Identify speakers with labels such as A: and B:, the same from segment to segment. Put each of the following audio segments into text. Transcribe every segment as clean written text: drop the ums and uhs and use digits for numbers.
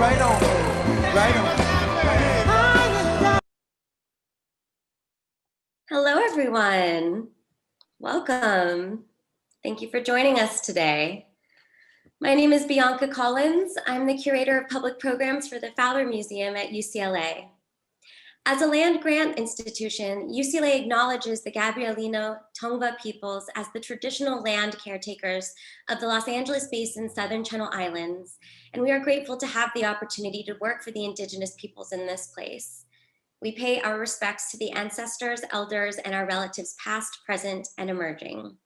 A: Right on. Right on.
B: Hello, everyone. Welcome. Thank you for joining us today. My name is Bianca Collins. I'm the Curator of Public Programs for the Fowler Museum at UCLA. As a land-grant institution, UCLA acknowledges the Gabrielino Tongva peoples as the traditional land caretakers of the Los Angeles Basin Southern Channel Islands, and we are grateful to have the opportunity to work for the Indigenous peoples in this place. We pay our respects to the ancestors, elders, and our relatives past, present, and emerging.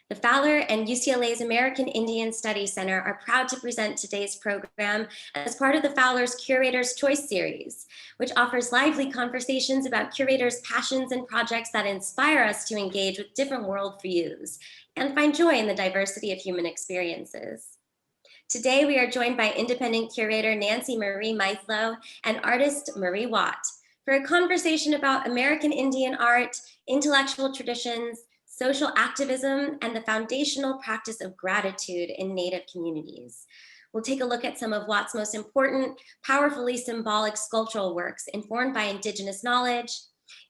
B: The Fowler and UCLA's American Indian Studies Center are proud to present today's program as part of the Fowler's Curator's Choice series, which offers lively conversations about curators' passions and projects that inspire us to engage with different worldviews and find joy in the diversity of human experiences. Today, we are joined by independent curator Nancy Marie Mithlo and artist Marie Watt for a conversation about American Indian art, intellectual traditions, social activism, and the foundational practice of gratitude in Native communities. We'll take a look at some of Watt's most important, powerfully symbolic sculptural works informed by Indigenous knowledge,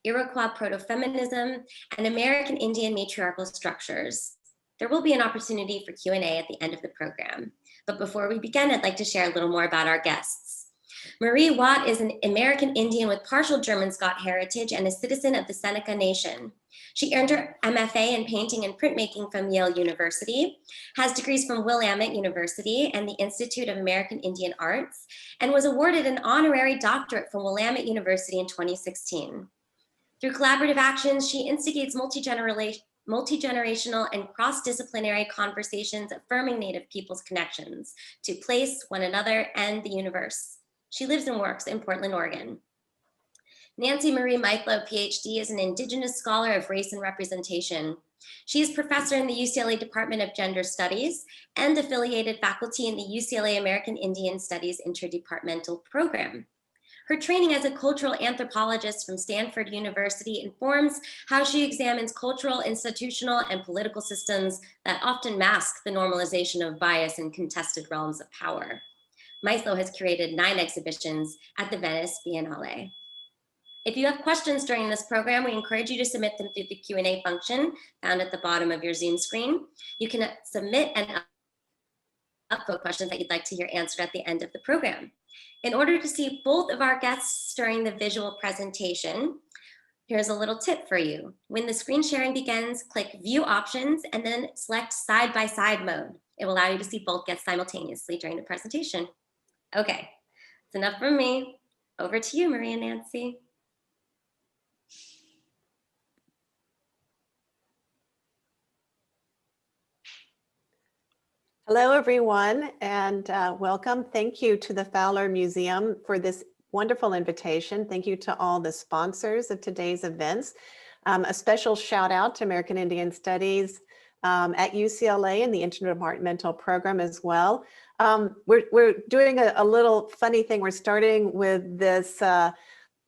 B: Iroquois proto-feminism, and American Indian matriarchal structures. There will be an opportunity for Q&A at the end of the program. But before we begin, I'd like to share a little more about our guests. Marie Watt is an American Indian with partial German-Scot heritage and a citizen of the Seneca Nation. She earned her M.F.A. in painting and printmaking from Yale University, has degrees from Willamette University and the Institute of American Indian Arts, and was awarded an honorary doctorate from Willamette University in 2016. Through collaborative actions, she instigates multi-generational and cross-disciplinary conversations affirming Native peoples' connections to place, one another, and the universe. She lives and works in Portland, Oregon. Nancy Marie Mithlo, PhD, is an Indigenous scholar of race and representation. She is professor in the UCLA Department of Gender Studies and affiliated faculty in the UCLA American Indian Studies Interdepartmental Program. Her training as a cultural anthropologist from Stanford University informs how she examines cultural, institutional, and political systems that often mask the normalization of bias in contested realms of power. Mithlo has curated 9 exhibitions at the Venice Biennale. If you have questions during this program, we encourage you to submit them through the Q&A function found at the bottom of your Zoom screen. You can submit and upvote questions that you'd like to hear answered at the end of the program. In order to see both of our guests during the visual presentation, here's a little tip for you. When the screen sharing begins, click View Options and then select Side-by-Side mode. It will allow you to see both guests simultaneously during the presentation. Okay, that's enough from me. Over to you, Marie and Nancy.
C: Hello, everyone, and welcome. Thank you to the Fowler Museum for this wonderful invitation. Thank you to all the sponsors of today's events. A special shout out to American Indian Studies at UCLA and the Interdepartmental Program as well. We're doing a little funny thing. We're starting with this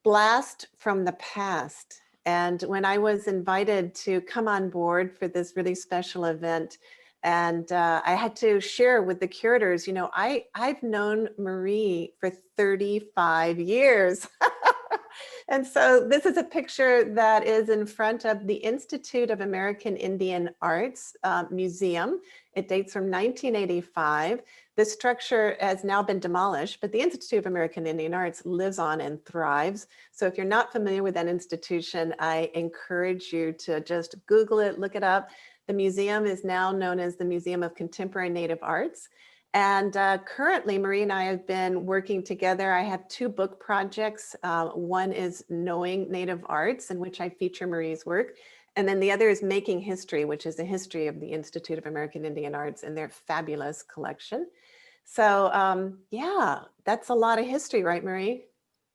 C: blast from the past. And when I was invited to come on board for this really special event, and I had to share with the curators, you know, I've known Marie for 35 years. And so this is a picture that is in front of the Institute of American Indian Arts Museum. It dates from 1985. This structure has now been demolished, but the Institute of American Indian Arts lives on and thrives. So if you're not familiar with that institution, I encourage you to just Google it, look it up. The museum is now known as the Museum of Contemporary Native Arts. And currently, Marie and I have been working together. I have 2 book projects. One is Knowing Native Arts, in which I feature Marie's work. And then the other is Making History, which is a history of the Institute of American Indian Arts and their fabulous collection. So yeah, that's a lot of history, right, Marie?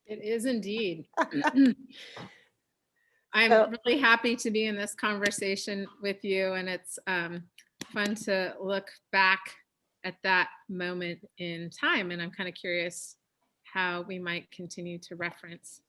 D: It is indeed. I'm really happy to be in this conversation with you, and it's fun to look back at that moment in time, and I'm kind of curious how we might continue to reference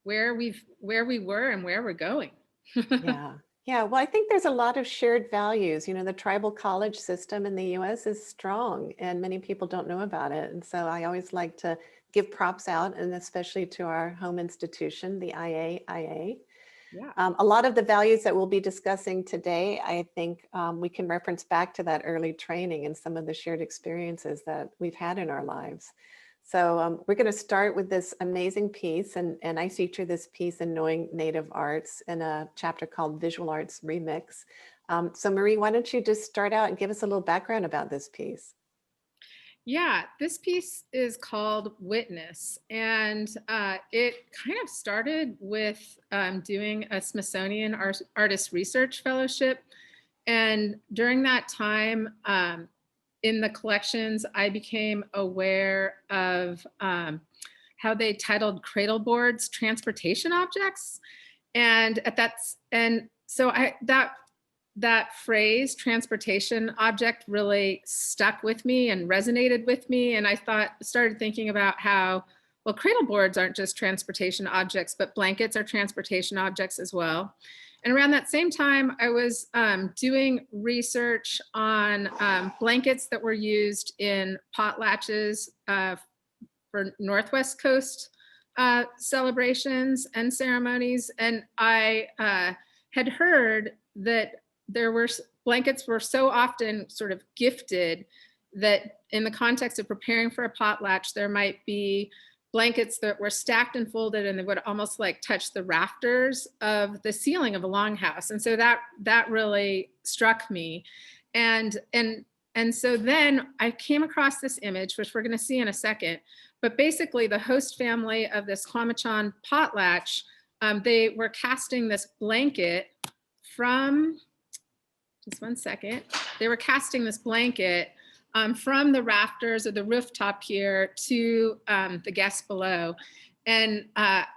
D: where we were and where we're going.
C: Yeah, Yeah, well, I think there's a lot of shared values. You know, the tribal college system in the US is strong and many people don't know about it. And so I always like to give props out, and especially to our home institution, the IAIA.
D: Yeah.
C: A lot of the values that we'll be discussing today, I think we can reference back to that early training and some of the shared experiences that we've had in our lives. So we're going to start with this amazing piece, and I feature this piece in Knowing Native Arts in a chapter called Visual Arts Remix. So Marie, why don't you just start out and give us a little background about this piece?
D: Yeah, this piece is called Witness, and it kind of started with doing a Smithsonian Artist Research Fellowship. And during that time, in the collections, I became aware of how they titled cradle boards transportation objects. And so that phrase, transportation object, really stuck with me and resonated with me. And I started thinking about how, well, cradle boards aren't just transportation objects, but blankets are transportation objects as well. And around that same time, I was doing research on blankets that were used in potlatches for Northwest Coast celebrations and ceremonies. And I had heard that blankets were so often sort of gifted that in the context of preparing for a potlatch, there might be blankets that were stacked and folded, and they would almost like touch the rafters of the ceiling of a longhouse. And so that really struck me. And so then I came across this image, which we're going to see in a second. But basically, the host family of this Kwamachan potlatch, they were casting this blanket from, just one second, they were casting this blanket from the rafters of the rooftop here to the guests below. And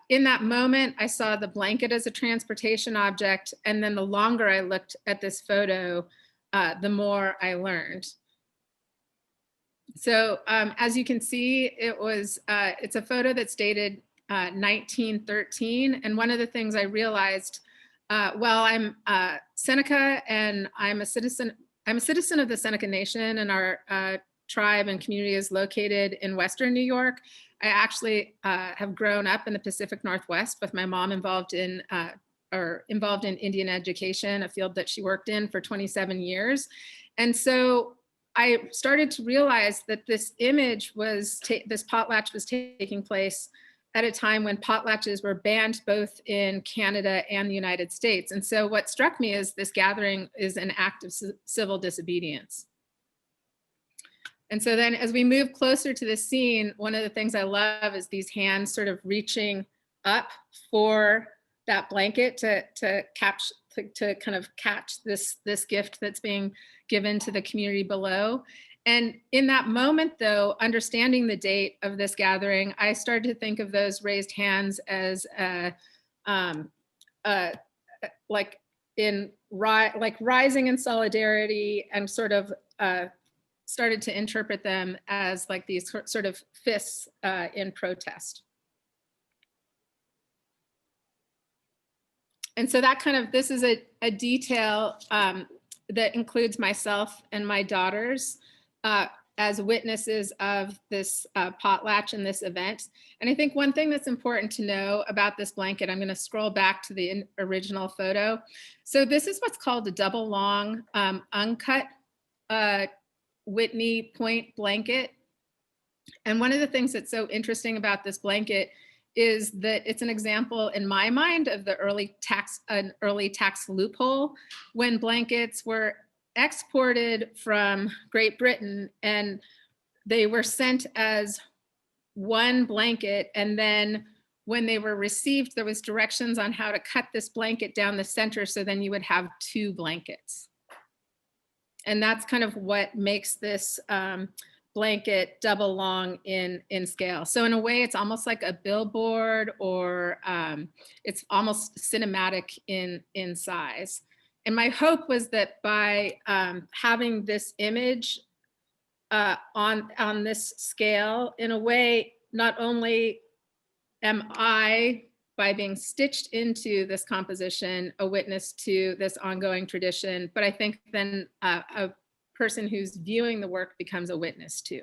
D: in that moment, I saw the blanket as a transportation object. And then the longer I looked at this photo, the more I learned. So as you can see, it's a photo that's dated 1913. And one of the things I realized, well, I'm Seneca, and I'm a citizen of the Seneca Nation, and our tribe and community is located in Western New York. I actually have grown up in the Pacific Northwest with my mom involved in Indian education, a field that she worked in for 27 years. And so I started to realize that this image this potlatch was taking place at a time when potlatches were banned both in Canada and the United States. And so what struck me is this gathering is an act of civil disobedience. And so then as we move closer to the scene, one of the things I love is these hands sort of reaching up for that blanket to kind of catch this gift that's being given to the community below. And in that moment, though, understanding the date of this gathering, I started to think of those raised hands as rising in solidarity, and sort of started to interpret them as like these sort of fists in protest. And so this is a detail that includes myself and my daughters as witnesses of this potlatch and this event. And I think one thing that's important to know about this blanket, I'm going to scroll back to the original photo. So this is what's called a double long uncut Whitney point blanket. And one of the things that's so interesting about this blanket is that it's an example in my mind of an early tax loophole, when blankets were exported from Great Britain and they were sent as one blanket. And then when they were received, there was directions on how to cut this blanket down the center, so then you would have two blankets. And that's kind of what makes this blanket double long in scale. So in a way, it's almost like a billboard, or it's almost cinematic in size. And my hope was that by having this image on this scale, in a way, not only am I by being stitched into this composition, a witness to this ongoing tradition. But I think then a person who's viewing the work becomes a witness too.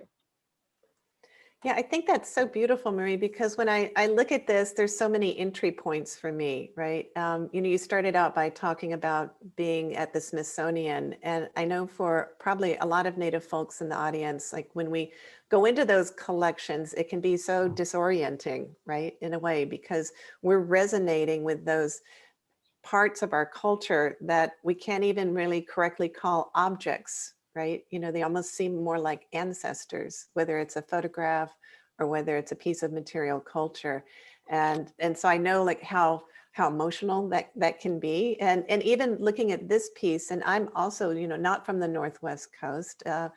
C: Yeah, I think that's so beautiful, Marie, because when I look at this, there's so many entry points for me, right? You started out by talking about being at the Smithsonian, and I know for probably a lot of Native folks in the audience, like when we go into those collections, it can be so disorienting, right? In a way, because we're resonating with those parts of our culture that we can't even really correctly call objects, right? They almost seem more like ancestors, whether it's a photograph or whether it's a piece of material culture. And so I know like how emotional that can be. And even looking at this piece, and I'm also, not from the Northwest coast, I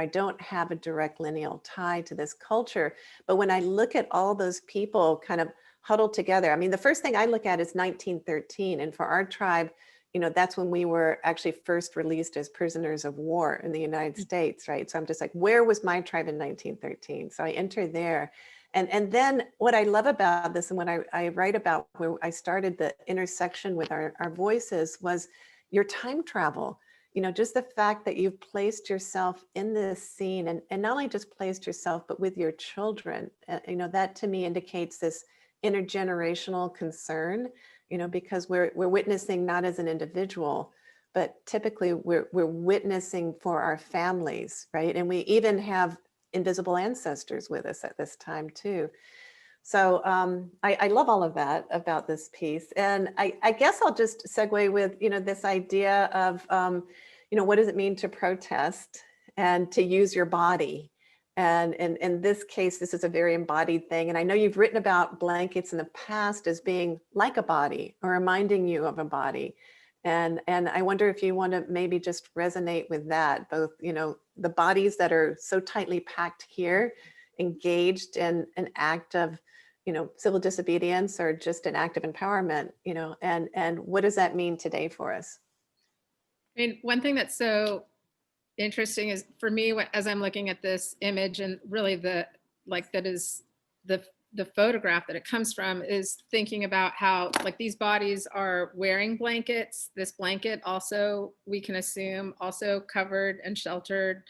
C: don't have a direct lineal tie to this culture, but when I look at all those people kind of huddled together, I mean, the first thing I look at is 1913. And for our tribe, that's when we were actually first released as prisoners of war in the United States, right? So I'm just like, where was my tribe in 1913? So I enter there. And then what I love about this and what I write about where I started the intersection with our voices was your time travel. Just the fact that you've placed yourself in this scene and not only just placed yourself, but with your children, that to me indicates this intergenerational concern, because we're witnessing not as an individual, but typically we're witnessing for our families, right? And we even have invisible ancestors with us at this time too. So I love all of that about this piece. And I guess I'll just segue with, this idea of, what does it mean to protest and to use your body? And in this case, this is a very embodied thing. And I know you've written about blankets in the past as being like a body or reminding you of a body. And I wonder if you want to maybe just resonate with that, both, the bodies that are so tightly packed here, engaged in an act of, civil disobedience or just an act of empowerment, and what does that mean today for us?
D: I mean, one thing that's so interesting is for me, as I'm looking at this image and really that is the photograph that it comes from, is thinking about how like these bodies are wearing blankets. This blanket also, we can assume, also covered and sheltered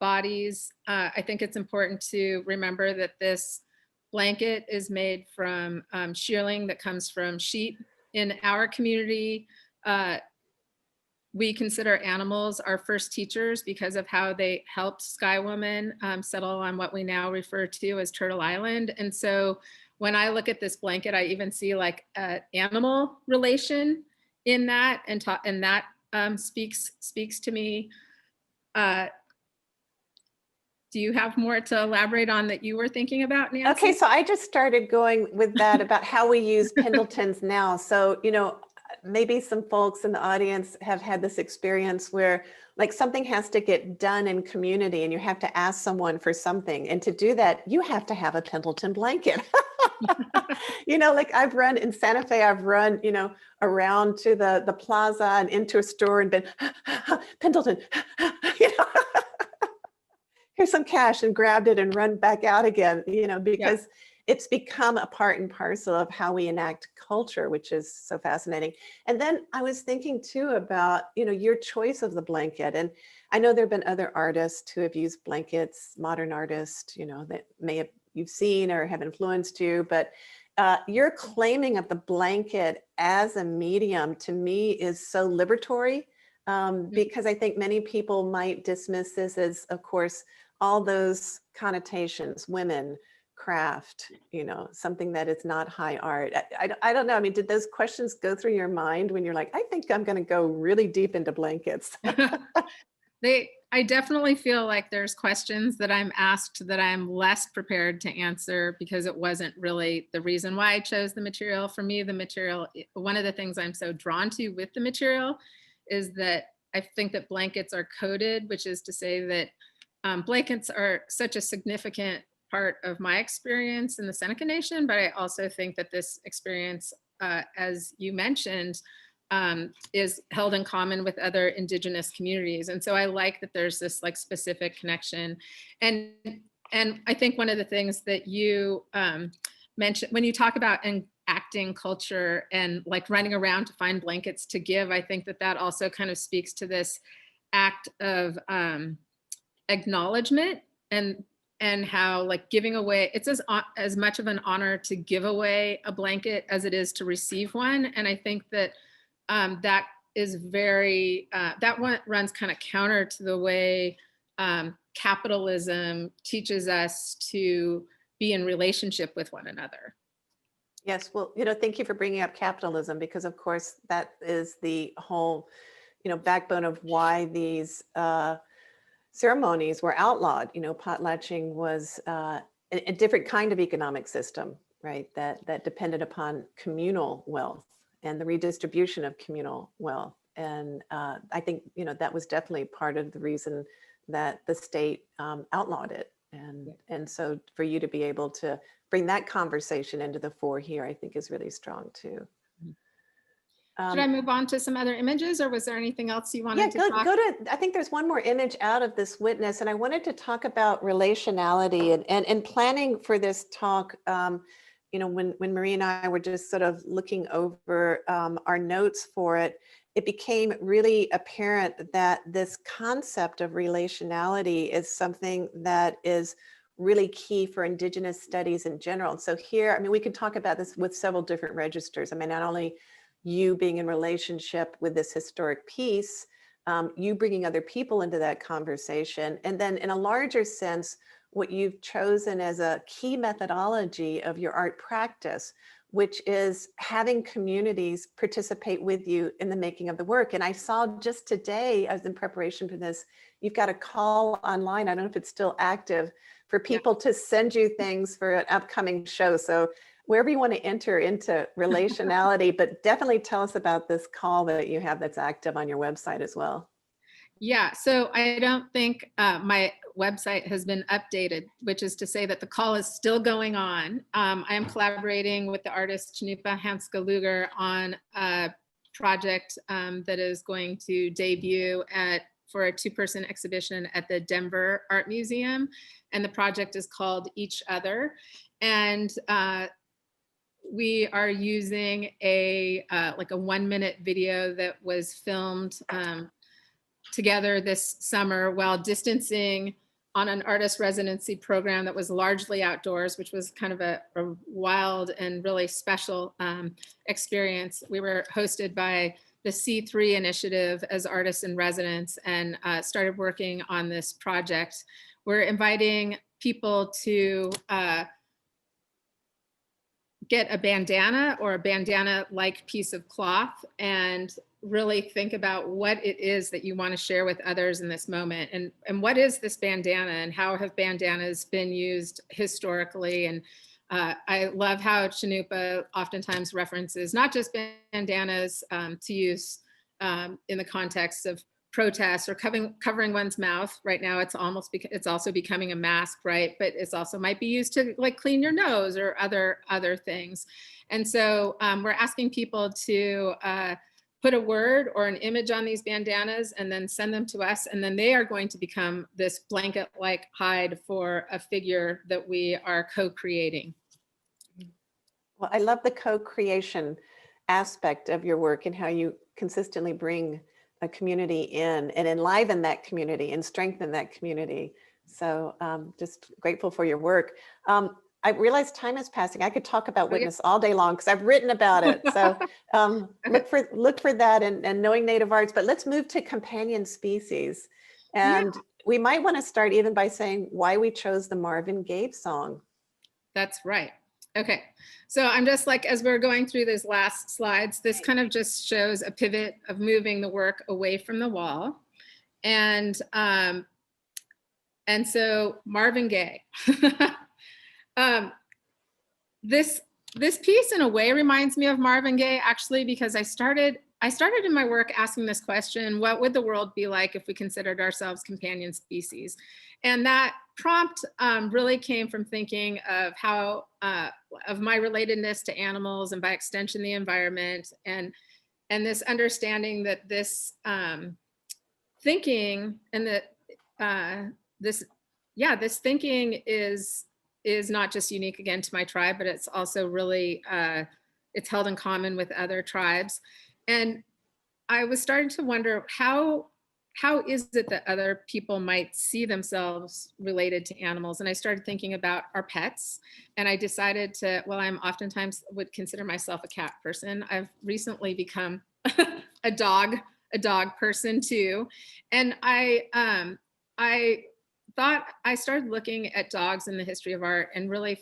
D: bodies. I think it's important to remember that this blanket is made from shearling that comes from sheep. In our community, we consider animals our first teachers because of how they helped Sky Woman settle on what we now refer to as Turtle Island. And so when I look at this blanket, I even see like an animal relation in that, and that speaks to me. Do you have more to elaborate on that you were thinking about, Nancy?
C: Okay, so I just started going with that about how we use Pendletons now. So, maybe some folks in the audience have had this experience where like something has to get done in community and you have to ask someone for something. And to do that, you have to have a Pendleton blanket. Like I've run in Santa Fe, I've run, around to the plaza and into a store and been, Pendleton, here's some cash, and grabbed it and run back out again, because it's become a part and parcel of how we enact culture, which is so fascinating. And then I was thinking too about, your choice of the blanket. And I know there've been other artists who have used blankets, modern artists, that you've seen or have influenced you, but your claiming of the blanket as a medium to me is so liberatory, because I think many people might dismiss this as, of course, all those connotations, women, craft, something that is not high art. I don't know. I mean, did those questions go through your mind when you're like, I think I'm going to go really deep into blankets?
D: I definitely feel like there's questions that I'm asked that I'm less prepared to answer because it wasn't really the reason why I chose the material. For me, the material, one of the things I'm so drawn to with the material is that I think that blankets are coded, which is to say that blankets are such a significant part of my experience in the Seneca Nation, but I also think that this experience, as you mentioned, is held in common with other Indigenous communities. And so I like that there's this like specific connection. And I think one of the things that you mentioned when you talk about acting culture and like running around to find blankets to give, I think that that also kind of speaks to this act of acknowledgement and how like giving away, it's as much of an honor to give away a blanket as it is to receive one. And I think that that is very, that one runs kind of counter to the way capitalism teaches us to be in relationship with one another.
C: Yes, well, thank you for bringing up capitalism, because of course that is the whole, backbone of why these ceremonies were outlawed. Potlatching was a different kind of economic system, right? That depended upon communal wealth and the redistribution of communal wealth. And I think, that was definitely part of the reason that the state outlawed it. And so for you to be able to bring that conversation into the fore here, I think is really strong too.
D: Should I move on to some other images, or was there anything else you wanted to talk?
C: Go to, I think there's one more image out of this witness, and I wanted to talk about relationality and planning for this talk. When Marie and I were just sort of looking over our notes for it, it became really apparent that this concept of relationality is something that is really key for Indigenous studies in general. And so here, we could talk about this with several different registers. Not only you being in relationship with this historic piece, you bringing other people into that conversation, and then in a larger sense, what you've chosen as a key methodology of your art practice, which is having communities participate with you in the making of the work. And I saw just today, as in preparation for this, you've got a call online, I don't know if it's still active, for people to send you things for an upcoming show. So wherever you want to enter into relationality, but definitely tell us about this call that you have that's active on your website as well.
D: Yeah, so I don't think my website has been updated, which is to say that the call is still going on. I am collaborating with the artist Chanupa Hanska-Luger on a project that is going to debut for a 2-person exhibition at the Denver Art Museum. And the project is called Each Other. And we are using like a 1-minute video that was filmed together this summer while distancing on an artist residency program that was largely outdoors, which was kind of a wild and really special experience. We were hosted by the C3 initiative as artists in residence and started working on this project. We're inviting people to get a bandana or a bandana-like piece of cloth and really think about what it is that you want to share with others in this moment. And what is this bandana, and how have bandanas been used historically? And I love how Chanupa oftentimes references not just bandanas to use in the context of protests or covering one's mouth. Right now, it's also becoming a mask, right? But it's also might be used to like clean your nose or other things. And so we're asking people to put a word or an image on these bandanas and then send them to us. And then they are going to become this blanket-like hide for a figure that we are co-creating.
C: Well, I love the co-creation aspect of your work and how you consistently bring a community in and enliven that community and strengthen that community. So just grateful for your work. I realize time is passing. I could talk about Witness all day long because I've written about it. So look for that and knowing Native arts, but let's move to companion species. And we might want to start even by saying why we chose the Marvin Gaye song.
D: That's right. Okay, so I'm just like, as we're going through these last slides, this kind of just shows a pivot of moving the work away from the wall. And so Marvin Gaye. This piece in a way reminds me of Marvin Gaye, actually, because I started in my work asking this question: what would the world be like if we considered ourselves companion species? And that prompt really came from thinking of how of my relatedness to animals and by extension the environment, and this understanding that this thinking and that this thinking is not just unique again to my tribe, but it's also really it's held in common with other tribes. And I was starting to wonder how is it that other people might see themselves related to animals? And I started thinking about our pets, and I decided to, well, I'm oftentimes would consider myself a cat person. I've recently become a dog person too. And I thought I started looking at dogs in the history of art and really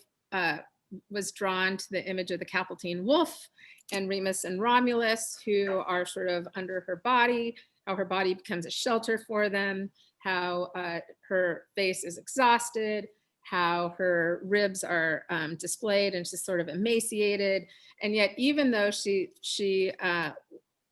D: was drawn to the image of the Capeltine wolf and Remus and Romulus, who are sort of under her body, how her body becomes a shelter for them, how her face is exhausted, how her ribs are displayed and she's sort of emaciated. And yet, even though she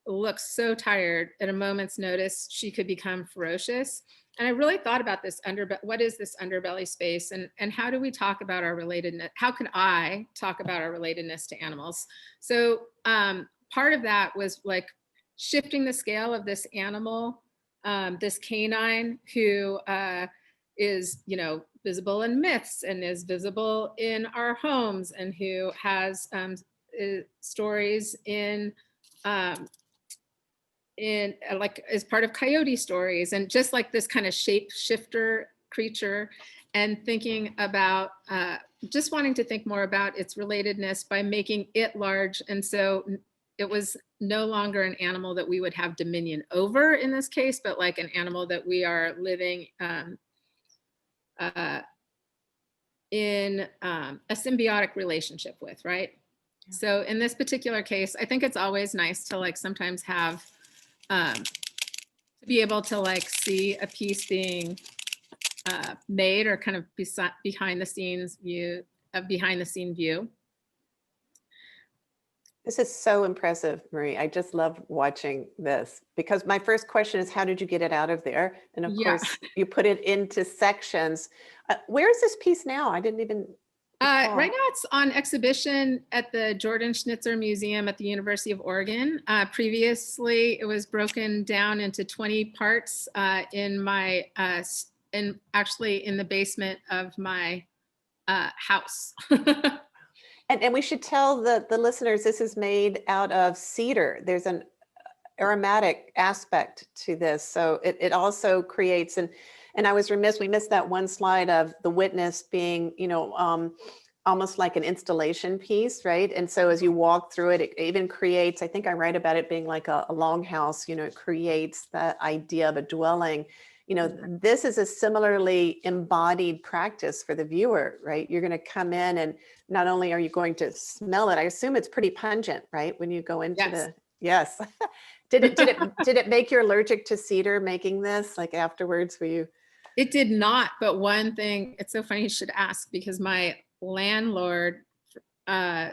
D: looks so tired, at a moment's notice, she could become ferocious. And I really thought about this what is this underbelly space, and how do we talk about our relatedness? How can I talk about our relatedness to animals? So part of that was like shifting the scale of this animal, this canine who is, you know, visible in myths and is visible in our homes, and who has stories in like as part of coyote stories, and just like this kind of shapeshifter creature, and thinking about just wanting to think more about its relatedness by making it large. And so it was no longer an animal that we would have dominion over in this case, but like an animal that we are living in a symbiotic relationship with, right? Yeah. So in this particular case, I think it's always nice to like sometimes have to be able to like see a piece being made, or kind of behind the scenes view.
C: This is so impressive, Marie. I just love watching this, because my first question is, how did you get it out of there? And of course, you put it into sections. Where is this piece now? I didn't even
D: right now it's on exhibition at the Jordan Schnitzer Museum at the University of Oregon. Previously, it was broken down into 20 parts in my, actually in the basement of my house.
C: And we should tell the listeners, this is made out of cedar. There's an aromatic aspect to this. So it also creates, and I was remiss, we missed that one slide of the witness being, you know, almost like an installation piece, right? And so as you walk through it, it even creates, I think I write about it being like a longhouse, you know, it creates that idea of a dwelling. You know, this is a similarly embodied practice for the viewer, right? You're going to come in, and not only are you going to smell it, I assume it's pretty pungent, right? When you go into the, yes. Did it make you allergic to cedar making this? Like afterwards, were you?
D: It did not, but one thing, it's so funny you should ask, because my landlord I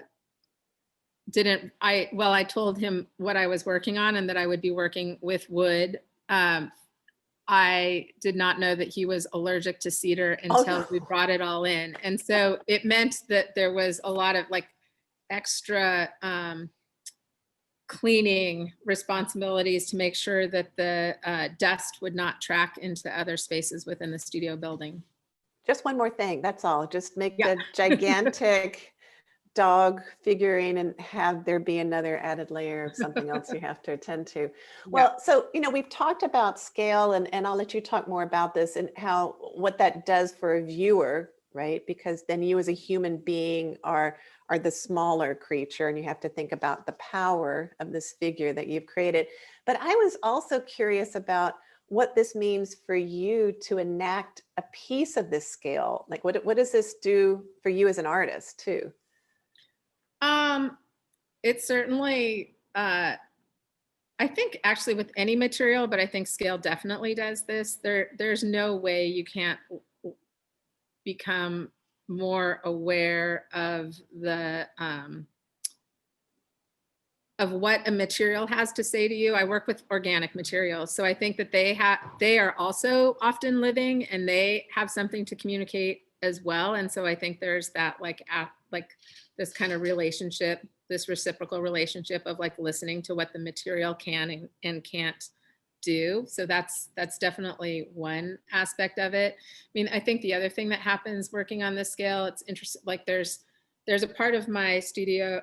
D: told him what I was working on and that I would be working with wood. I did not know that he was allergic to cedar until we brought it all in. And so it meant that there was a lot of like extra cleaning responsibilities to make sure that the dust would not track into other spaces within the studio building.
C: Just one more thing, that's all. Just make a gigantic dog figurine and have there be another added layer of something else you have to attend to. Well, so, you know, we've talked about scale, and I'll let you talk more about this and what that does for a viewer, right? Because then you as a human being are the smaller creature, and you have to think about the power of this figure that you've created. But I was also curious about what this means for you to enact a piece of this scale. Like what does this do for you as an artist too?
D: It's certainly, I think actually with any material, but I think scale definitely does this. There's no way you can't become more aware of the, of what a material has to say to you. I work with organic materials, so I think that they are also often living, and they have something to communicate as well. And so I think there's that like this kind of relationship, this reciprocal relationship of like listening to what the material can and can't do. So that's definitely one aspect of it. I mean, I think the other thing that happens working on this scale, it's interesting, like there's a part of my studio,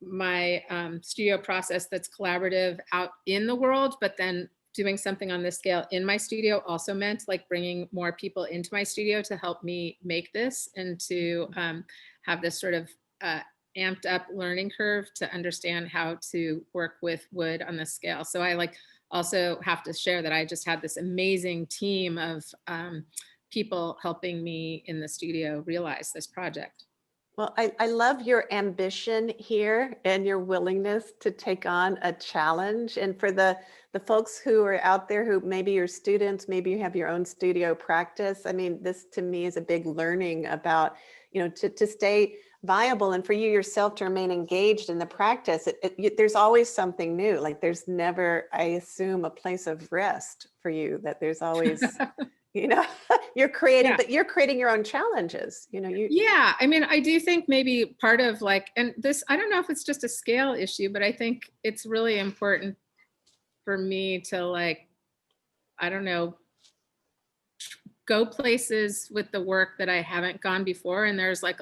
D: my studio process that's collaborative out in the world, but then doing something on this scale in my studio also meant like bringing more people into my studio to help me make this and to have this sort of amped up learning curve to understand how to work with wood on this scale. So I like also have to share that I just had this amazing team of people helping me in the studio realize this project.
C: Well, I love your ambition here and your willingness to take on a challenge. And for the folks who are out there who maybe you're students, maybe you have your own studio practice. I mean, this to me is a big learning about, you know, to stay viable and for you yourself to remain engaged in the practice. There's always something new. Like there's never, I assume, a place of rest for you, that there's always, you know, you're creating, but you're creating your own challenges, you know.
D: Yeah, I mean, I do think maybe part of like, and this, I don't know if it's just a scale issue, but I think it's really important for me to like, I don't know, go places with the work that I haven't gone before. And there's like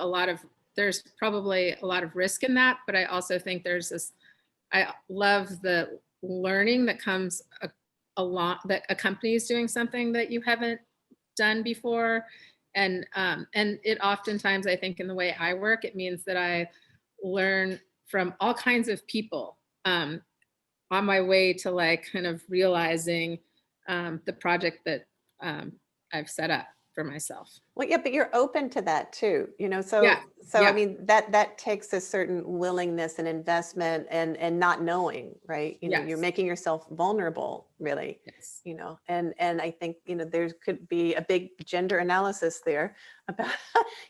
D: there's probably a lot of risk in that, but I also think there's this, I love the learning that comes along, that accompanies doing something that you haven't done before. And it oftentimes, I think in the way I work, it means that I learn from all kinds of people on my way to like kind of realizing the project that I've set up for myself.
C: Well, yeah, but you're open to that too, you know, so
D: Yeah.
C: I mean, that takes a certain willingness and investment and not knowing, right? You know, you're making yourself vulnerable, really, you know, and I think, you know, there could be a big gender analysis there about,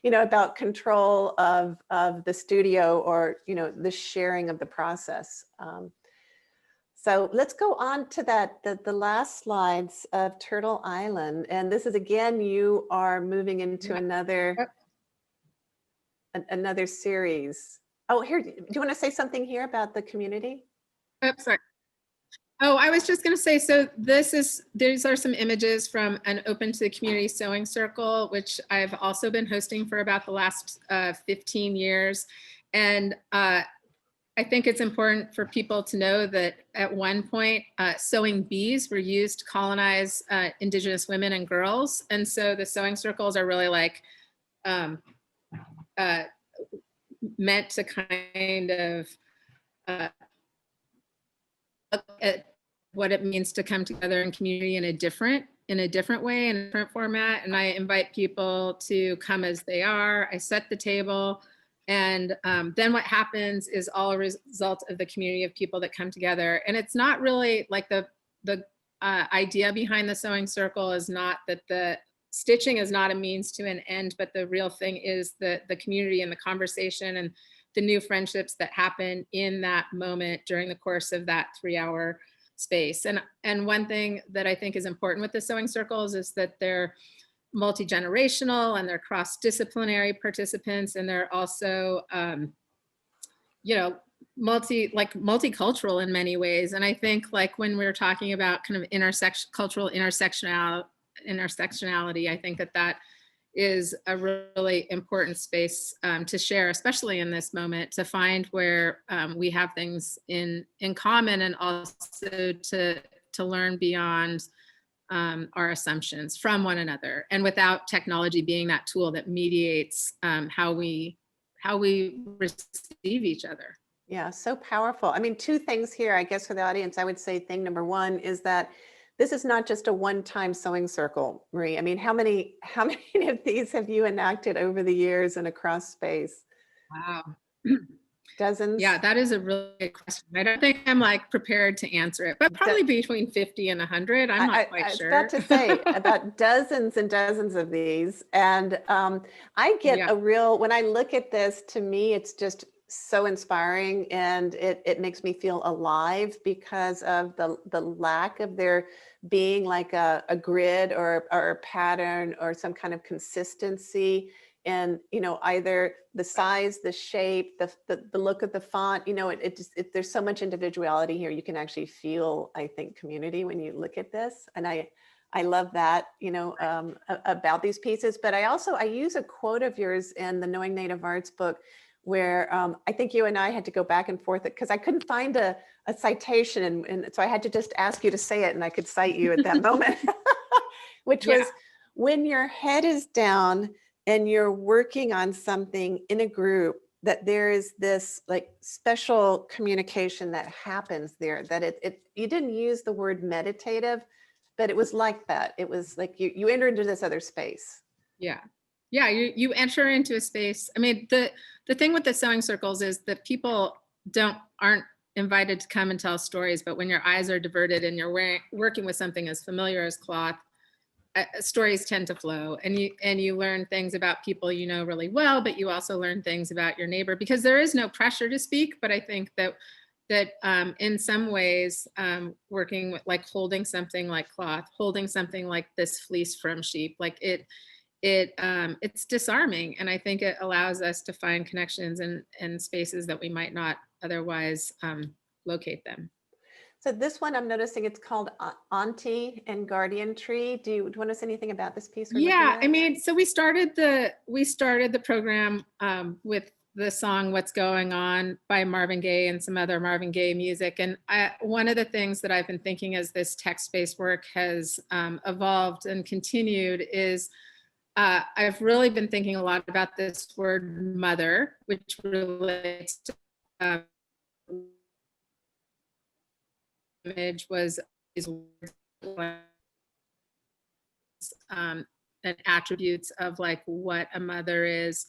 C: you know, about control of the studio or, you know, the sharing of the process. So let's go on to the last slides of Turtle Island. And this is, again, you are moving into another series. Oh, here, do you want to say something here about the community?
D: Oh, sorry. Oh, I was just going to say, so these are some images from an Open to the Community Sewing Circle, which I've also been hosting for about the last 15 years. And I think it's important for people to know that at one point, sewing bees were used to colonize Indigenous women and girls. And so the sewing circles are really like meant to kind of look at what it means to come together in community in a different way, in a different format. And I invite people to come as they are. I set the table. And then what happens is all a result of the community of people that come together. And it's not really like the idea behind the sewing circle is not that the stitching is not a means to an end, but the real thing is the community and the conversation and the new friendships that happen in that moment during the course of that 3-hour space. And one thing that I think is important with the sewing circles is that they're multi-generational and they're cross-disciplinary participants, and they're also you know, multicultural in many ways. And I think like when we're talking about kind of cultural intersectionality, I think that is a really important space to share, especially in this moment, to find where we have things in common, and also to learn beyond our assumptions from one another, and without technology being that tool that mediates how we receive each other.
C: Yeah, so powerful. I mean, two things here, I guess, for the audience. I would say thing number one is that this is not just a one-time sewing circle, Marie. I mean, how many of these have you enacted over the years and across space?
D: Wow.
C: Dozens?
D: Yeah, that is a really good question. I don't think I'm like prepared to answer it, but probably between 50 and 100. I'm not quite sure.
C: I was about to say about dozens and dozens of these. And I get a real, when I look at this, to me, it's just so inspiring, and it makes me feel alive because of the lack of there being like a grid or a pattern or some kind of consistency. And, you know, either the size, the shape, the look of the font, you know, there's so much individuality here. You can actually feel, I think, community when you look at this. And I love that, you know, about these pieces. But I use a quote of yours in the Knowing Native Arts book, where I think you and I had to go back and forth because I couldn't find a citation. And so I had to just ask you to say it and I could cite you at that moment, which was when your head is down and you're working on something in a group, that there is this like special communication that happens there, that you didn't use the word meditative, but it was like that. It was like you enter into this other space.
D: Yeah. Yeah, you enter into a space. I mean, the thing with the sewing circles is that people aren't invited to come and tell stories, but when your eyes are diverted and you're working with something as familiar as cloth, stories tend to flow, and you learn things about people you know really well, but you also learn things about your neighbor because there is no pressure to speak. But I think that in some ways, working with like holding something like cloth, holding something like this fleece from sheep, like it's disarming, and I think it allows us to find connections in spaces that we might not otherwise locate them.
C: So this one I'm noticing it's called Auntie and Guardian Tree. Do you want to say anything about this piece?
D: Yeah, I mean, so we started the program with the song "What's Going On" by Marvin Gaye and some other Marvin Gaye music. And one of the things that I've been thinking as this text-based work has evolved and continued is I've really been thinking a lot about this word "mother," which relates to image was and attributes of like what a mother is,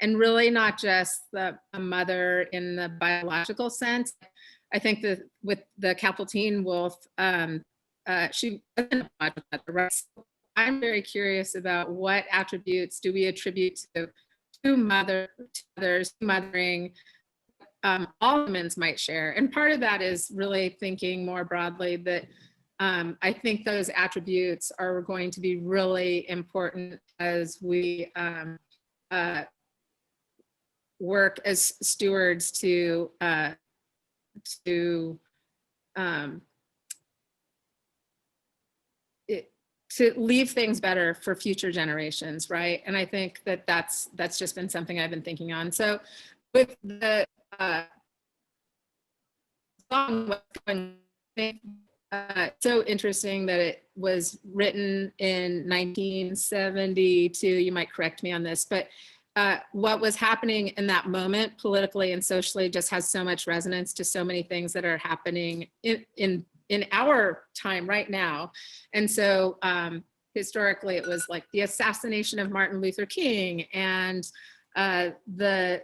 D: and really not just a mother in the biological sense. I think that with the Kapeltine Wolf, she wasn't a mother, right? So I'm very curious about what attributes do we attribute to mothers, mothering, all humans might share. And part of that is really thinking more broadly that I think those attributes are going to be really important as we work as stewards to leave things better for future generations, right? And I think that that's just been something I've been thinking on. So with the song, so interesting that it was written in 1972. You might correct me on this, but what was happening in that moment politically and socially just has so much resonance to so many things that are happening in our time right now. And so historically it was like the assassination of Martin Luther King and the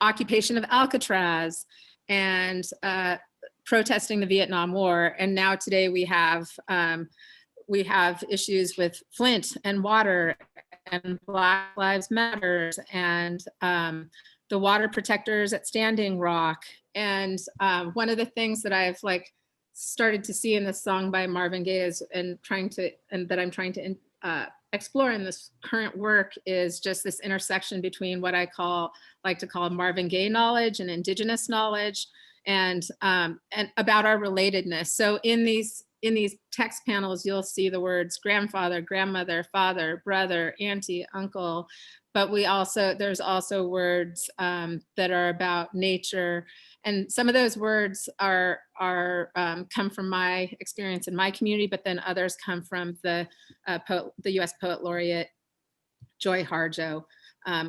D: occupation of Alcatraz and protesting the Vietnam War. And now today we have issues with Flint and water and Black Lives Matter and the water protectors at Standing Rock. And one of the things that I've like started to see in this song by Marvin Gaye and that I'm trying to explore in this current work is just this intersection between what I like to call Marvin Gaye knowledge and Indigenous knowledge, and about our relatedness. So in these text panels, you'll see the words grandfather, grandmother, father, brother, auntie, uncle, but there's also words that are about nature. And some of those words are come from my experience in my community, but then others come from the U.S. Poet Laureate Joy Harjo,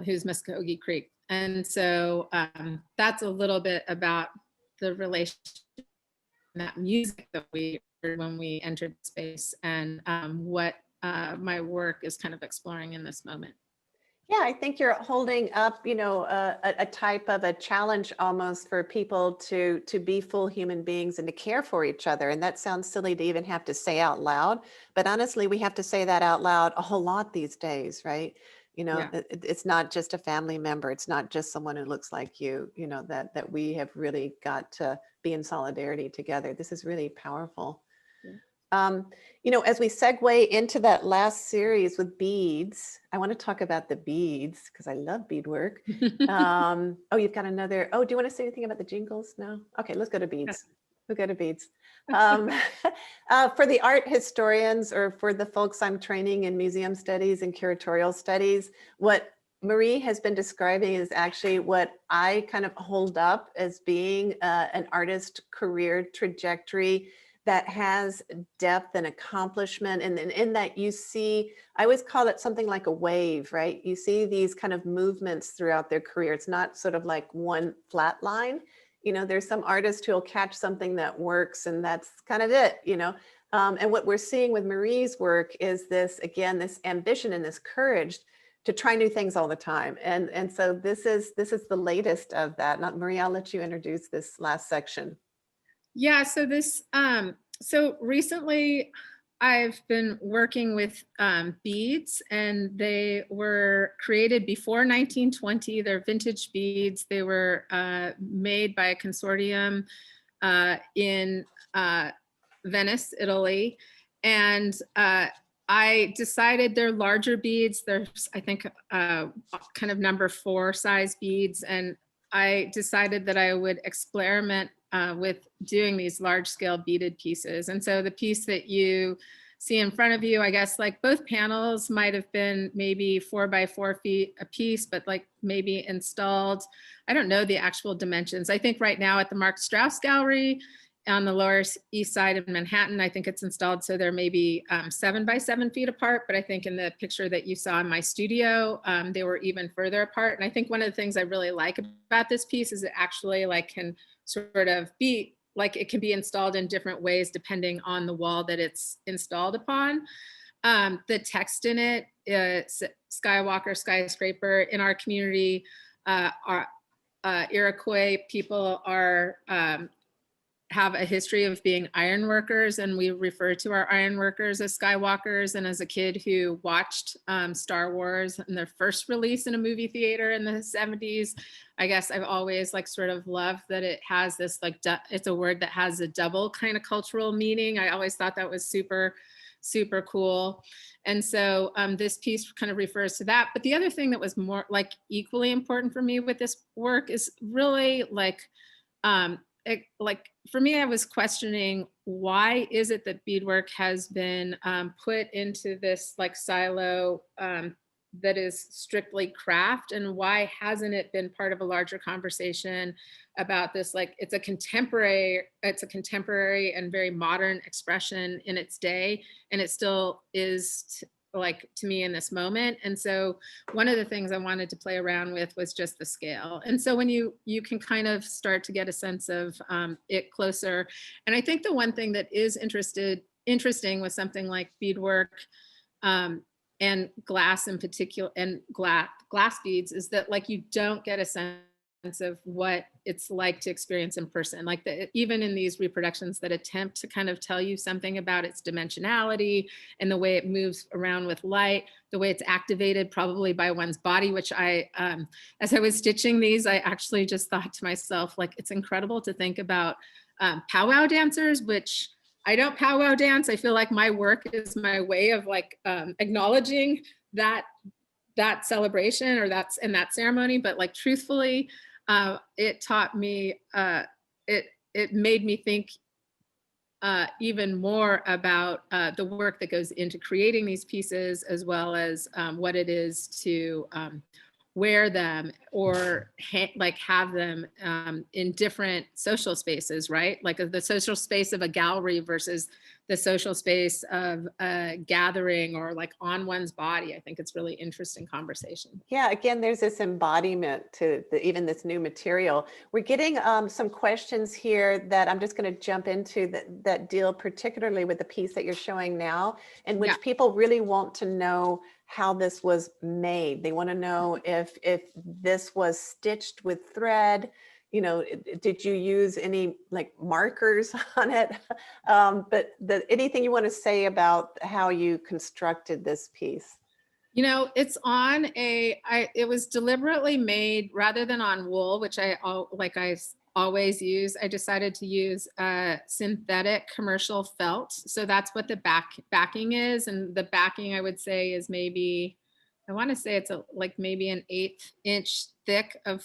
D: who's Muskogee Creek. And so that's a little bit about the relationship, that music that we heard when we entered the space, and what my work is kind of exploring in this moment.
C: Yeah, I think you're holding up, a type of a challenge almost for people to be full human beings and to care for each other. And that sounds silly to even have to say out loud, but honestly, we have to say that out loud a whole lot these days, right?
D: Yeah.
C: It's not just a family member. It's not just someone who looks like you, that we have really got to be in solidarity together. This is really powerful.
D: Yeah.
C: As we segue into that last series with beads, I want to talk about the beads because I love beadwork. Oh, you've got another. Oh, do you want to say anything about the jingles? No? Okay, let's go to beads. We'll go to beads. For the art historians or for the folks I'm training in museum studies and curatorial studies, what Marie has been describing is actually what I kind of hold up as being an artist career trajectory that has depth and accomplishment. And in that you see, I always call it something like a wave, right? You see these kind of movements throughout their career. It's not sort of like one flat line. You know, there's some artist who'll catch something that works and that's kind of it, you know. And what we're seeing with Marie's work is this, again, this ambition and this courage to try new things all the time. And so this is the latest of that. Not Marie, I'll let you introduce this last section.
D: Yeah, so so recently I've been working with beads, and they were created before 1920. They're vintage beads. They were made by a consortium in Venice, Italy. And I decided they're larger beads. They're, I think, kind of number 4 size beads. And I decided that I would experiment with doing these large scale beaded pieces. And so the piece that you see in front of you, I guess like both panels might have been maybe 4 by 4 feet a piece, but like maybe installed, I don't know the actual dimensions. I think right now at the Mark Strauss Gallery on the Lower East Side of Manhattan, I think it's installed so they're maybe 7 by 7 feet apart, but I think in the picture that you saw in my studio, they were even further apart. And I think one of the things I really like about this piece is it actually like can sort of be like, it can be installed in different ways depending on the wall that it's installed upon. The text in it, Skywalker, skyscraper. In our community, our Iroquois people are have a history of being iron workers, and we refer to our iron workers as Skywalkers. And as a kid who watched Star Wars and their first release in a movie theater in the 70s, I guess I've always like sort of loved that it has this like, it's a word that has a double kind of cultural meaning. I always thought that was super, super cool. And so this piece kind of refers to that. But the other thing that was more like equally important for me with this work is really like, like for me, I was questioning why is it that beadwork has been put into this like silo that is strictly craft, and why hasn't it been part of a larger conversation about this? Like it's a contemporary and very modern expression in its day, and it still is like to me in this moment. And so one of the things I wanted to play around with was just the scale. And so when you can kind of start to get a sense of it closer. And I think the one thing that is interesting with something like beadwork and glass in particular, and glass beads, is that like you don't get a sense of what it's like to experience in person. Like even in these reproductions that attempt to kind of tell you something about its dimensionality and the way it moves around with light, the way it's activated probably by one's body, which I, as I was stitching these, I actually just thought to myself, like, it's incredible to think about powwow dancers, which I don't powwow dance. I feel like my work is my way of like acknowledging that celebration or that ceremony. But like truthfully, it taught me, it made me think even more about the work that goes into creating these pieces, as well as what it is to wear them or like have them in different social spaces, right? Like the social space of a gallery versus the social space of a gathering or like on one's body. I think it's really interesting conversation.
C: Yeah, again, there's this embodiment to even this new material. We're getting some questions here that I'm just going to jump into that deal particularly with the piece that you're showing now, in which people really want to know how this was made. They want to know if this was stitched with thread. You know, did you use any like markers on it? But anything you want to say about how you constructed this piece?
D: You know, it's on it was deliberately made rather than on wool, which I always use. I decided to use synthetic commercial felt. So that's what the backing is. And the backing, I would say, is maybe, I want to say it's like maybe an 1/8 inch thick of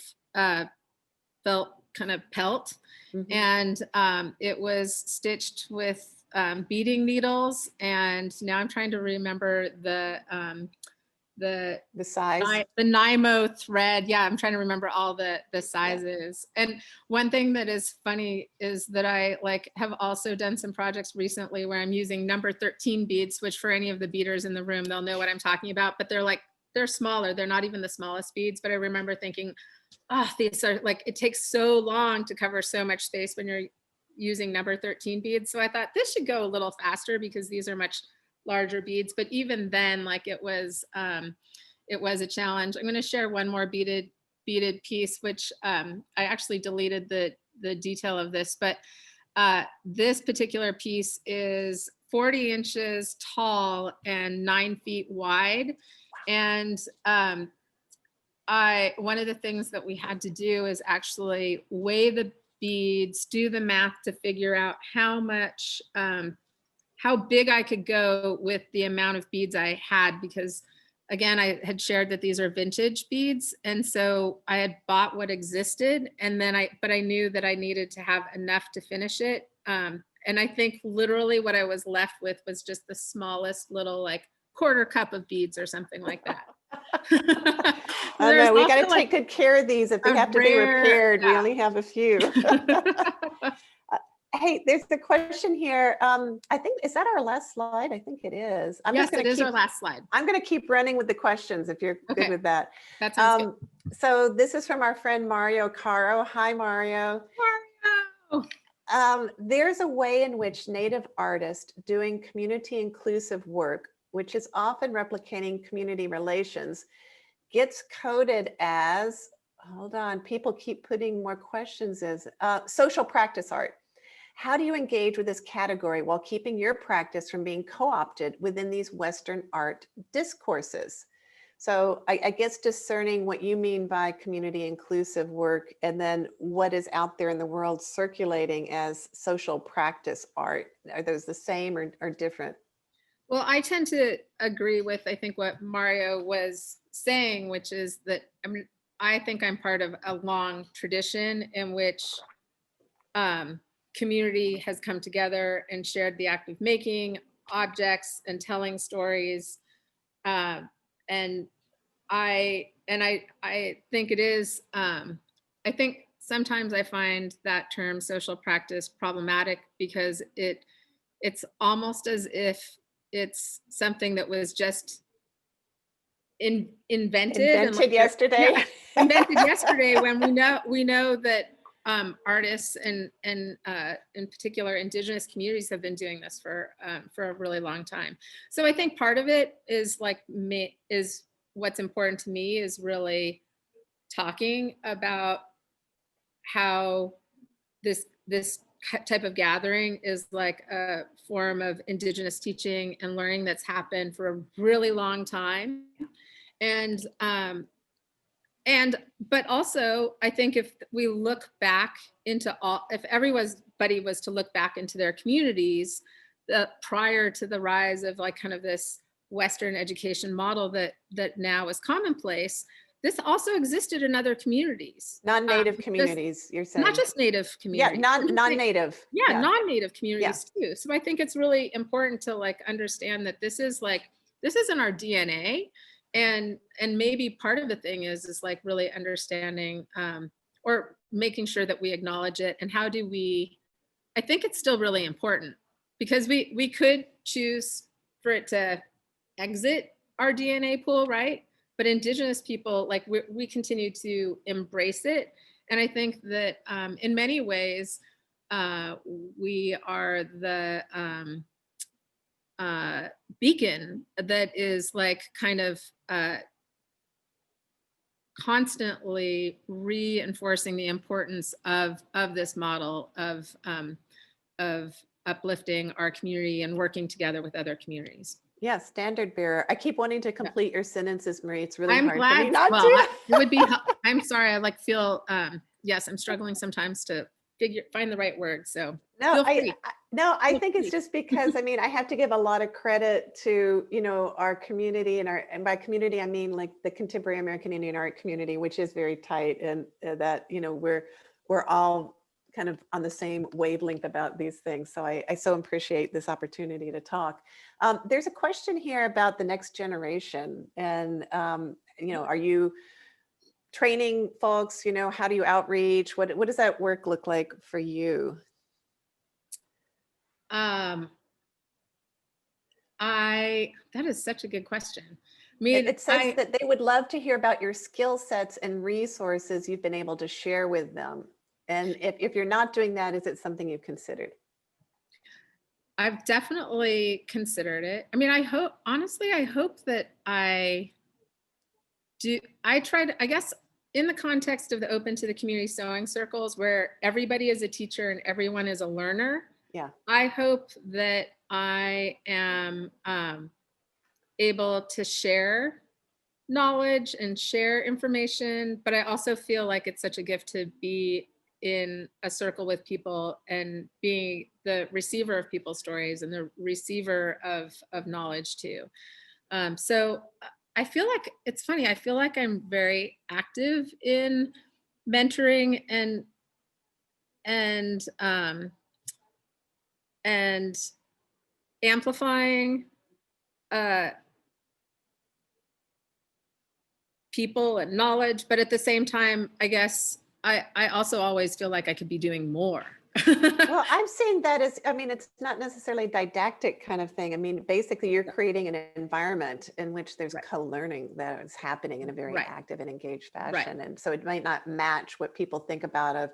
D: felt kind of pelt. Mm-hmm. And it was stitched with beading needles. And now I'm trying to remember the
C: size.
D: the Nymo thread. Yeah, I'm trying to remember all the sizes. Yeah. And one thing that is funny is that I have also done some projects recently where I'm using number 13 beads, which for any of the beaders in the room, they'll know what I'm talking about, but they're smaller. They're not even the smallest beads, but I remember thinking, oh, these are it takes so long to cover so much space when you're using number 13 beads. So I thought this should go a little faster because these are much larger beads. But even then, it was a challenge. I'm going to share one more beaded piece, which I actually deleted the detail of this, but this particular piece is 40 inches tall and 9 feet wide. And one of the things that we had to do is actually weigh the beads, do the math to figure out how much, how big I could go with the amount of beads I had, because again, I had shared that these are vintage beads. And so I had bought what existed, and then but I knew that I needed to have enough to finish it. And I think literally what I was left with was just the smallest little quarter cup of beads or something like that.
C: I know, we got to take good care of these. If they have to be repaired, we only have a few. Hey, there's the question here. I think, is that our last slide? I think it is.
D: Yes, it is our last slide.
C: I'm going to keep running with the questions if you're good with that.
D: That sounds good.
C: So this is from our friend Mario Caro. Hi, Mario.
D: Mario.
C: There's a way in which Native artists doing community inclusive work, which is often replicating community relations, gets coded as, hold on, people keep putting more questions as social practice art. How do you engage with this category while keeping your practice from being co-opted within these Western art discourses? So I guess discerning what you mean by community inclusive work, and then what is out there in the world circulating as social practice art. Are those the same or different?
D: Well, I tend to agree with, I think, what Mario was saying, which is that I think I'm part of a long tradition in which community has come together and shared the act of making objects and telling stories. And I think it is, I think sometimes I find that term social practice problematic because it's almost as if it's something that was just invented
C: yesterday.
D: Yeah, invented yesterday, when we know that artists and in particular Indigenous communities have been doing this for a really long time. So I think part of it is is what's important to me is really talking about how this type of gathering is a form of Indigenous teaching and learning that's happened for a really long time. But also, I think if we look back into if everybody was to look back into their communities prior to the rise of kind of this Western education model that now is commonplace, this also existed in other communities.
C: Non-Native communities, you're saying?
D: Not just Native communities.
C: Yeah, non-Native.
D: Yeah, non-Native communities too. So I think it's really important to understand that this is in our DNA. And maybe part of the thing is really understanding or making sure that we acknowledge it. And how do we, I think it's still really important, because we could choose for it to exit our DNA pool, right? But Indigenous people, we continue to embrace it. And I think that in many ways, we are the beacon that is kind of constantly reinforcing the importance of this model of uplifting our community and working together with other communities.
C: Yeah, standard bearer. I keep wanting to complete your sentences, Marie. It's really hard
D: glad,
C: for me not to.
D: It would be, I'm sorry, I feel, yes, I'm struggling sometimes to find the right word. So
C: no, I think it's just because, I have to give a lot of credit to, our community and by community, I mean the contemporary American Indian art community, which is very tight, and that, we're all kind of on the same wavelength about these things. So I so appreciate this opportunity to talk. There's a question here about the next generation, and are you training folks? How do you outreach? What does that work look like for you?
D: That is such a good question. I mean,
C: It says that they would love to hear about your skill sets and resources you've been able to share with them. And if you're not doing that, is it something you've considered?
D: I've definitely considered it. I mean, I hope that I tried, I guess, in the context of the Open to the Community Sewing Circles, where everybody is a teacher and everyone is a learner.
C: Yeah.
D: I hope that I am able to share knowledge and share information, but I also feel like it's such a gift to be in a circle with people and being the receiver of people's stories and the receiver of knowledge too. So I feel like, it's funny, I feel like I'm very active in mentoring and amplifying people and knowledge, but at the same time, I guess I also always feel like I could be doing more.
C: Well, I'm seeing that as, I mean, it's not necessarily a didactic kind of thing. I mean, basically you're creating an environment in which there's co-learning that is happening in a very active and engaged fashion. And so it might not match what people think about of,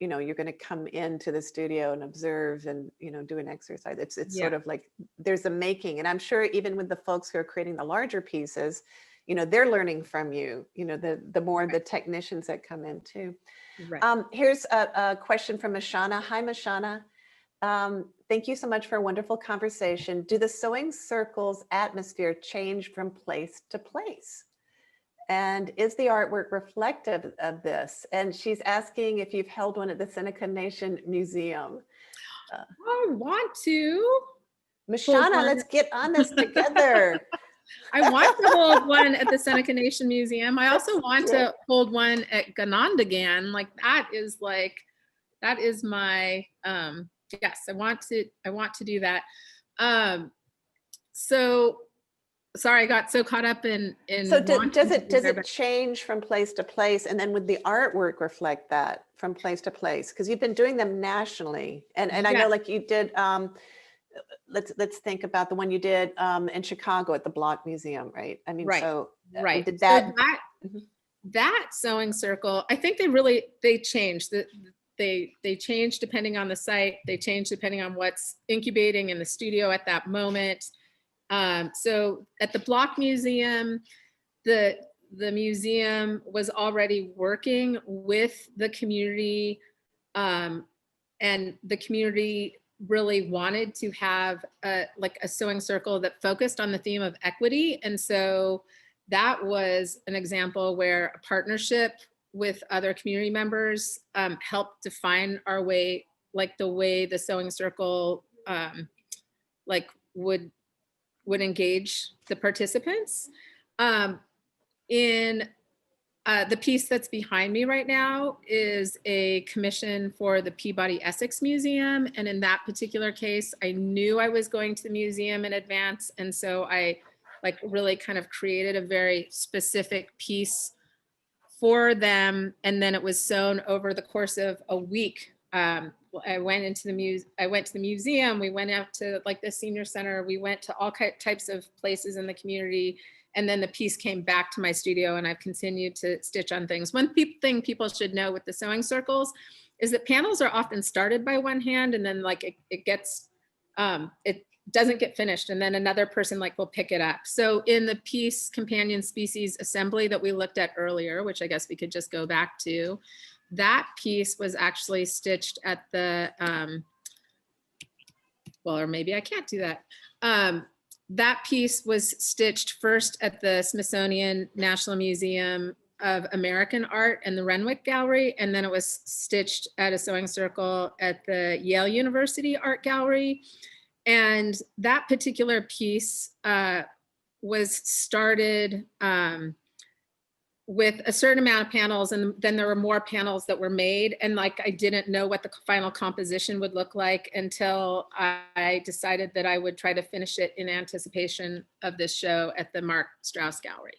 C: you're going to come into the studio and observe and, do an exercise. It's sort of like there's a making. And I'm sure even with the folks who are creating the larger pieces, they're learning from you, the more the technicians that come in too.
D: Right.
C: Here's a question from Mashana. Hi, Mashana. Thank you so much for a wonderful conversation. Do the sewing circles atmosphere change from place to place? And is the artwork reflective of this? And she's asking if you've held one at the Seneca Nation Museum.
D: I want to.
C: Mashana, let's get on this together.
D: I want to hold one at the Seneca Nation Museum. I also want to hold one at Ganondagan. That is my, yes, I want to do that. So sorry, I got so caught up in
C: so does it change from place to place? And then would the artwork reflect that from place to place? Because you've been doing them nationally. And I know like you did, let's think about the one you did in Chicago at the Block Museum, right? I mean, so did that,
D: so that sewing circle, I think they changed. They change depending on the site. They change depending on what's incubating in the studio at that moment. So at the Block Museum, the museum was already working with the community, and the community really wanted to have a sewing circle that focused on the theme of equity. And so that was an example where a partnership with other community members helped define our way, the way the sewing circle would engage the participants. In the piece that's behind me right now is a commission for the Peabody Essex Museum. And in that particular case, I knew I was going to the museum in advance. And so I really kind of created a very specific piece for them. And then it was sewn over the course of a week. I went to the museum, we went out to the senior center, we went to all types of places in the community. And then the piece came back to my studio and I've continued to stitch on things. One thing people should know with the sewing circles is that panels are often started by one hand and then it doesn't get finished and then another person will pick it up. So in the piece Companion Species Assembly that we looked at earlier, which I guess we could just go back to, that piece was actually stitched at the, well, or maybe I can't do that. That piece was stitched first at the Smithsonian National Museum of American Art and the Renwick Gallery, and then it was stitched at a sewing circle at the Yale University Art Gallery. And that particular piece was started with a certain amount of panels, and then there were more panels that were made, and like I didn't know what the final composition would look like until I decided that I would try to finish it in anticipation of this show at the Mark Strauss Gallery.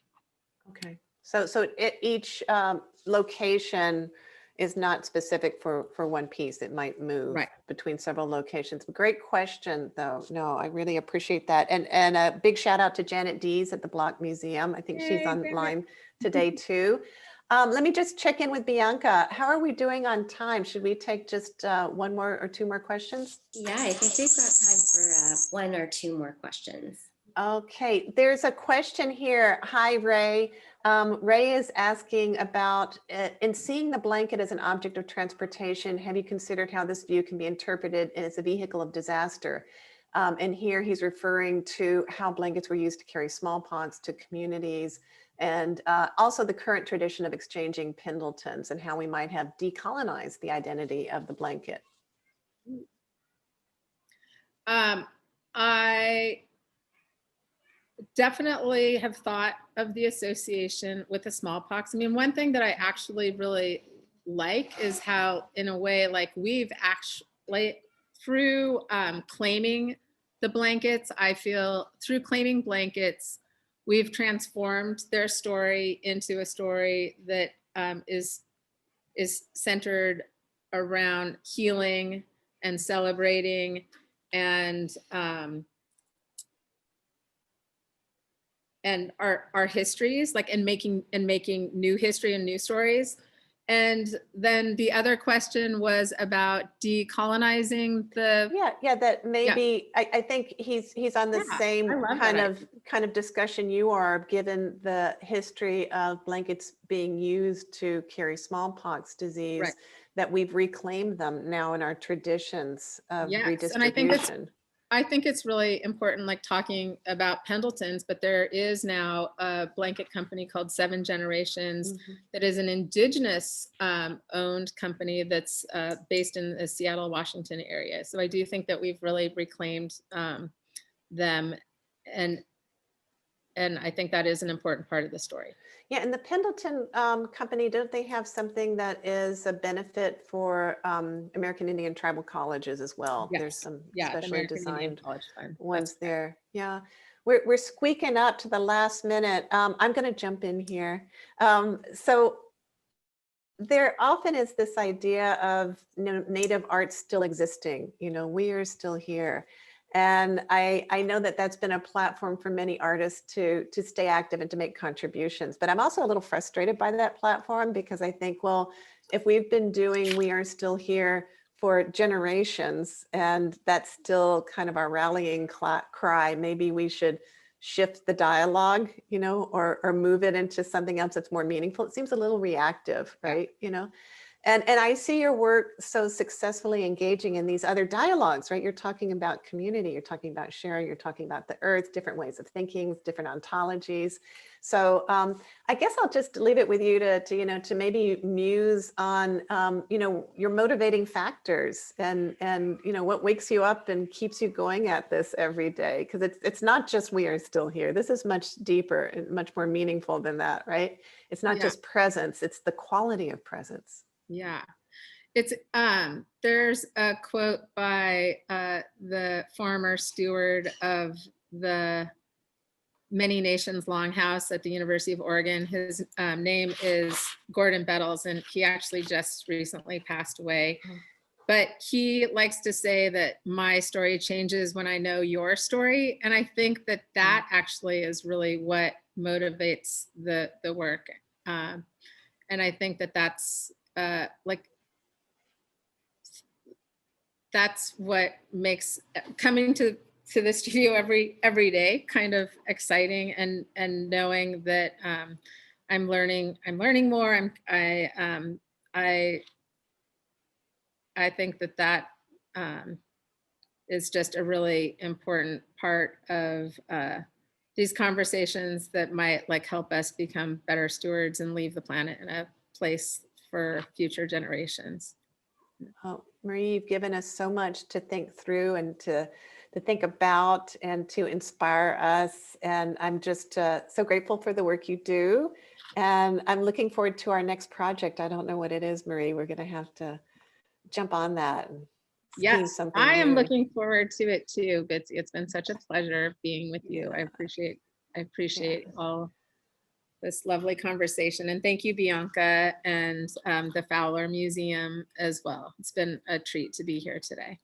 C: Okay. So each location is not specific for one piece. It might move between several locations. Great question, though. No, I really appreciate that. And a big shout out to Janet Dees at the Block Museum. I think she's online today too. Let me just check in with Bianca. How are we doing on time? Should we take just one more or two more questions?
B: Yeah, I think we've got time for one or two more questions.
C: Okay, there's a question here. Hi, Ray. Ray is asking about, in seeing the blanket as an object of transportation, have you considered how this view can be interpreted as a vehicle of disaster? And here he's referring to how blankets were used to carry smallpox to communities, and also the current tradition of exchanging Pendletons and how we might have decolonized the identity of the blanket.
D: I definitely have thought of the association with the smallpox. I mean, one thing that I actually really like is how, in a way, like we've actually, through claiming the blankets, I feel through claiming blankets, we've transformed their story into a story that is centered around healing and celebrating and our histories, like, and making new history and new stories. And then the other question was about decolonizing the.
C: Yeah, that maybe, I think he's on the same kind of discussion you are, given the history of blankets being used to carry smallpox disease, that we've reclaimed them now in our traditions of redistribution.
D: And I think it's really important, like talking about Pendletons, but there is now a blanket company called 7 Generations that is an Indigenous owned company that's based in the Seattle, Washington area. So I do think that we've really reclaimed them, and I think that is an important part of the story.
C: Yeah, and the Pendleton company, don't they have something that is a benefit for American Indian tribal colleges as well?
D: Yes.
C: There's some
D: the
C: specially designed ones
D: That's
C: there. Yeah, we're squeaking up to the last minute. I'm going to jump in here. So there often is this idea of Native art still existing. We are still here. And I know that that's been a platform for many artists to stay active and to make contributions. But I'm also a little frustrated by that platform, because I think, well, if we've been doing We Are Still Here for generations, and that's still kind of our rallying cry, maybe we should shift the dialogue, or move it into something else that's more meaningful. It seems a little reactive, right? And I see your work so successfully engaging in these other dialogues, right? You're talking about community, you're talking about sharing, you're talking about the earth, different ways of thinking, different ontologies. So I guess I'll just leave it with you to maybe muse on, your motivating factors and what wakes you up and keeps you going at this every day. Because it's not just We Are Still Here. This is much deeper and much more meaningful than that, right? It's not just presence, it's the quality of presence.
D: Yeah, it's there's a quote by the former steward of the Many Nations Longhouse at the University of Oregon. His name is Gordon Bettles, and he actually just recently passed away. But he likes to say that my story changes when I know your story. And I think that actually is really what motivates the work. And I think that that's what makes coming to the studio every day kind of exciting, and knowing that I'm learning more. I think that is just a really important part of these conversations that might help us become better stewards and leave the planet in a place for future generations.
C: Oh, Marie, you've given us so much to think through and to think about and to inspire us. And I'm just so grateful for the work you do. And I'm looking forward to our next project. I don't know what it is, Marie. We're going to have to jump on that and scheme
D: Yes,
C: something
D: I am
C: new.
D: looking forward to it too. It's been such a pleasure being with you. I appreciate all this lovely conversation. And thank you, Bianca, and the Fowler Museum as well. It's been a treat to be here today.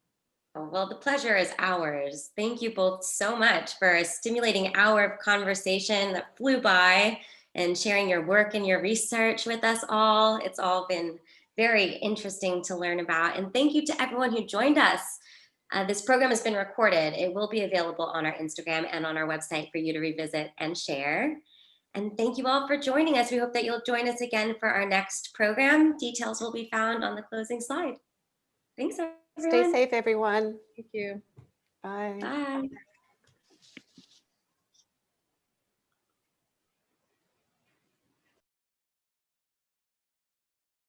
B: Oh, well, the pleasure is ours. Thank you both so much for a stimulating hour of conversation that flew by and sharing your work and your research with us all. It's all been very interesting to learn about. And thank you to everyone who joined us. This program has been recorded. It will be available on our Instagram and on our website for you to revisit and share. And thank you all for joining us. We hope that you'll join us again for our next program. Details will be found on the closing slide. Thanks, everyone.
C: Stay safe, everyone.
D: Thank you.
C: Bye.
B: Bye.